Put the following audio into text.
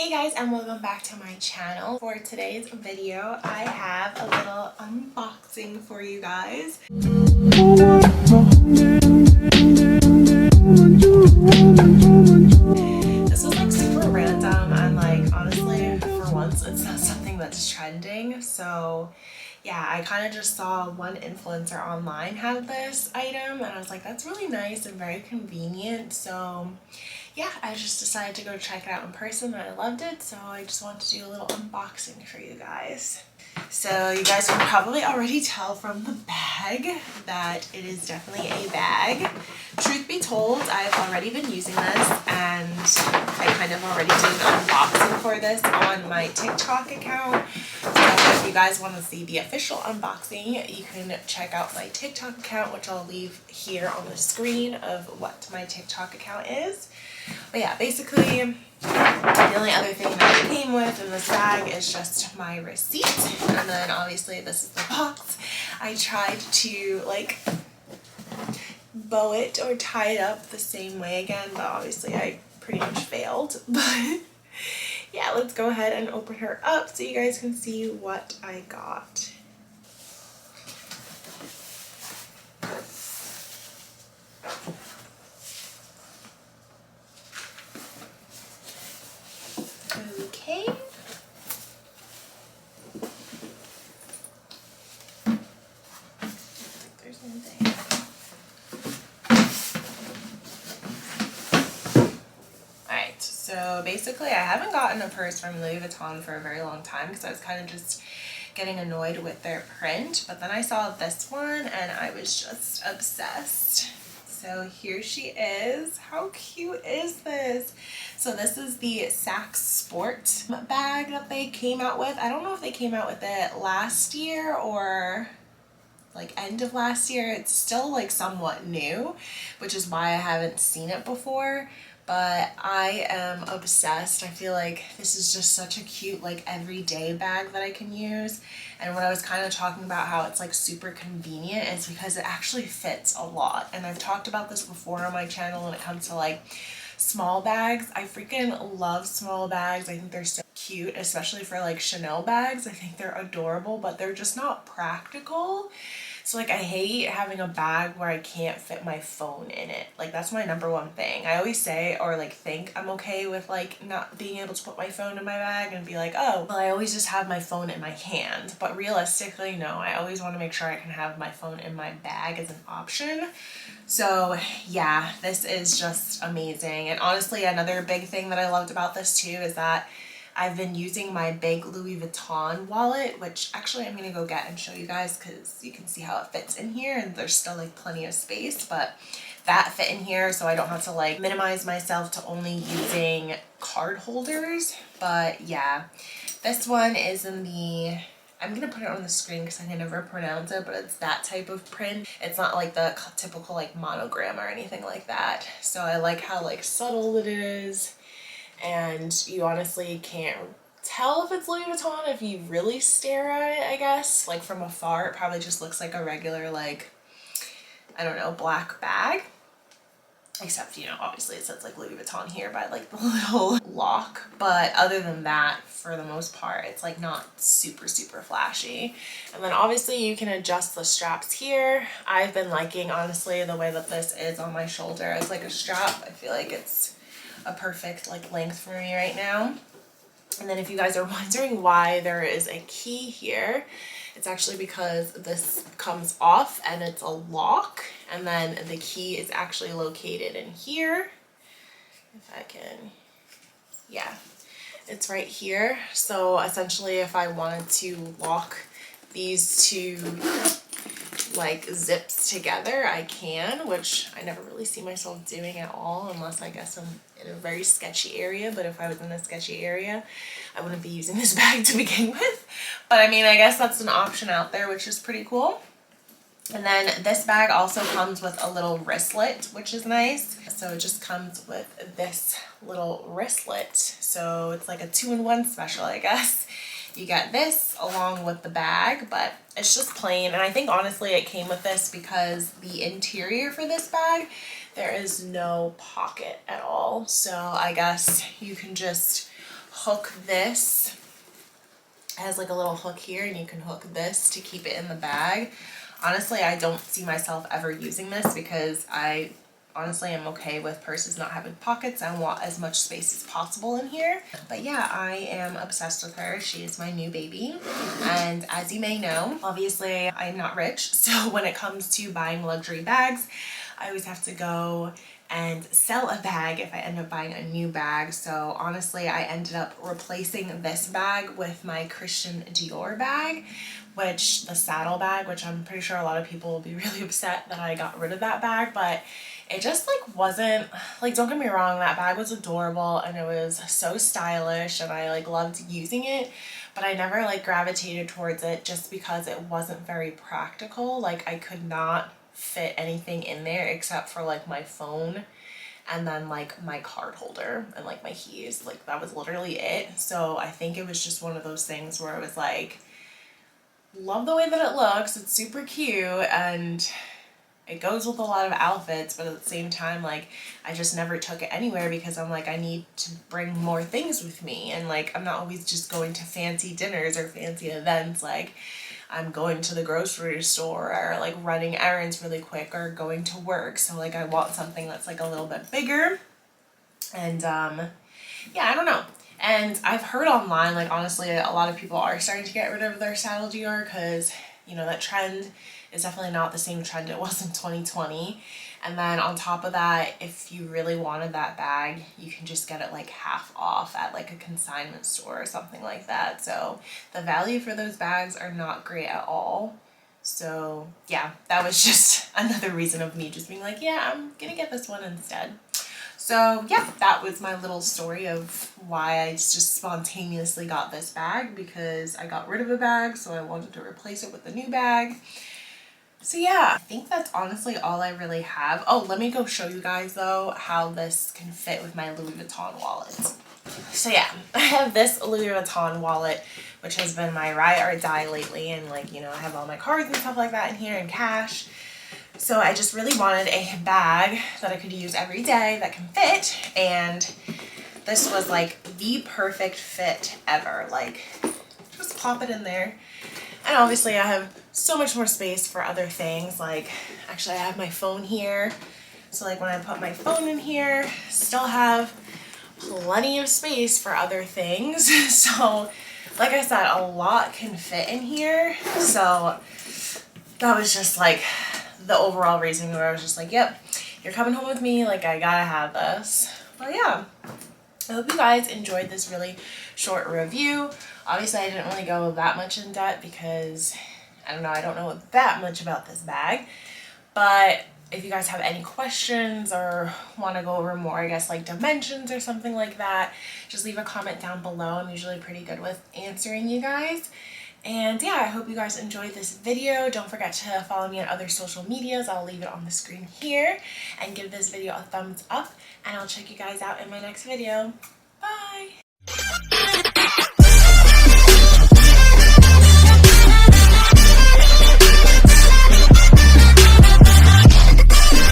Hey guys, and welcome back to my channel. For today's video, I have a little unboxing for you guys. This was like super random and like honestly for once it's not something that's trending, so yeah, I kind of just saw one influencer online have this item and I was like, that's really nice and very convenient. So yeah, I just decided to go check it out in person and I loved it, so I just wanted to do a little unboxing for you guys. So you guys can probably already tell from the bag that it is definitely a bag. Truth be told, I've already been using this and I kind of already did an unboxing for this on my TikTok account. So if you guys want to see the official unboxing, you can check out my TikTok account, which I'll leave here on the screen of what my TikTok account is. But yeah, basically the only other thing that it came with in this bag is just my receipt, and then obviously this is the box. I tried to like bow it or tie it up the same way again, but obviously I pretty much failed. But yeah, let's go ahead and open her up so you guys can see what I got. Okay. There's nothing. Alright, so basically I haven't gotten a purse from Louis Vuitton for a very long time because I was kind of just getting annoyed with their print, but then I saw this one and I was just obsessed. So here she is. How cute is this? So this is the Saks Sport bag that they came out with. I don't know if they came out with it last year or like end of last year. It's still like somewhat new, which is why I haven't seen it before. But I am obsessed. I feel like this is just such a cute like everyday bag that I can use. And when I was kind of talking about how it's like super convenient, it's because it actually fits a lot. And I've talked about this before on my channel when it comes to like small bags. I freaking love small bags. I think they're so cute, especially for like Chanel bags. I think they're adorable, but they're just not practical. So like I hate having a bag where I can't fit my phone in it. Like that's my number one thing. I always say or like think I'm okay with like not being able to put my phone in my bag and be like, oh, well I always just have my phone in my hand. But realistically, no, I always want to make sure I can have my phone in my bag as an option. So yeah, this is just amazing. And honestly, another big thing that I loved about this too is that I've been using my big Louis Vuitton wallet, which actually I'm going to go get and show you guys because you can see how it fits in here and there's still like plenty of space, but that fit in here so I don't have to like minimize myself to only using card holders. But yeah, this one is in the, I'm going to put it on the screen because I can never pronounce it, but it's that type of print. It's not like the typical like monogram or anything like that. So I like how like subtle it is. And you honestly can't tell if it's Louis Vuitton if you really stare at it, I guess. Like from afar, it probably just looks like a regular, like, I don't know, black bag. Except, you know, obviously it says like Louis Vuitton here by like the little lock. But other than that, for the most part, it's like not super, super flashy. And then obviously you can adjust the straps here. I've been liking, honestly, the way that this is on my shoulder. It's like a strap. I feel like it's a perfect like length for me right now. And then if you guys are wondering why there is a key here, it's actually because this comes off and it's a lock, and then the key is actually located in here. If I can, yeah, it's right here. So essentially if I wanted to lock these two like zips together, I can, which I never really see myself doing at all unless I guess I'm in a very sketchy area. But if I was in a sketchy area, I wouldn't be using this bag to begin with. But I mean, I guess that's an option out there, which is pretty cool. And then this bag also comes with a little wristlet, which is nice. So it just comes with this little wristlet. So it's like a 2-in-1 special, I guess. You get this along with the bag, but it's just plain. And I think honestly it came with this because the interior for this bag, there is no pocket at all. So I guess you can just hook this. It has like a little hook here, and you can hook this to keep it in the bag. Honestly, I don't see myself ever using this because I honestly am okay with purses not having pockets. I want as much space as possible in here. But yeah, I am obsessed with her. She is my new baby. And as you may know, obviously I'm not rich. So when it comes to buying luxury bags, I always have to go and sell a bag if I end up buying a new bag. So honestly, I ended up replacing this bag with my Christian Dior bag, which the saddle bag, which I'm pretty sure a lot of people will be really upset that I got rid of that bag, but it just like wasn't, like, don't get me wrong, that bag was adorable and it was so stylish and I like loved using it, but I never like gravitated towards it just because it wasn't very practical. Like I could not fit anything in there except for like my phone and then like my card holder and like my keys. Like that was literally it. So I think it was just one of those things where I was like, love the way that it looks, it's super cute and it goes with a lot of outfits, but at the same time, like, I just never took it anywhere because I'm like, I need to bring more things with me. And like, I'm not always just going to fancy dinners or fancy events. Like, I'm going to the grocery store or like running errands really quick or going to work. So like, I want something that's like a little bit bigger. And yeah, I don't know. And I've heard online, like, honestly, a lot of people are starting to get rid of their saddle Dior because, you know, that trend is definitely not the same trend it was in 2020. And then on top of that, if you really wanted that bag, you can just get it like half off at like a consignment store or something like that. So the value for those bags are not great at all. So yeah, that was just another reason of me just being like, yeah, I'm gonna get this one instead. So yeah, that was my little story of why I just spontaneously got this bag, because I got rid of a bag, so I wanted to replace it with a new bag. So yeah, I think that's honestly all I really have. Oh, let me go show you guys though how this can fit with my Louis Vuitton wallet. So yeah, I have this Louis Vuitton wallet, which has been my ride or die lately, and like, you know, I have all my cards and stuff like that in here and cash. So I just really wanted a bag that I could use every day that can fit, and this was like the perfect fit ever. Like, just pop it in there. And obviously I have so much more space for other things. Like, actually I have my phone here. So like when I put my phone in here, still have plenty of space for other things. So like I said, a lot can fit in here. So that was just like the overall reason where I was just like, yep, you're coming home with me. Like, I gotta have this. But yeah, I hope you guys enjoyed this really short review. Obviously, I didn't really go that much in depth because, I don't know, I don't know that much about this bag. But if you guys have any questions or want to go over more, I guess, like dimensions or something like that, just leave a comment down below. I'm usually pretty good with answering you guys. And yeah, I hope you guys enjoyed this video. Don't forget to follow me on other social medias. I'll leave it on the screen here. And give this video a thumbs up. And I'll check you guys out in my next video.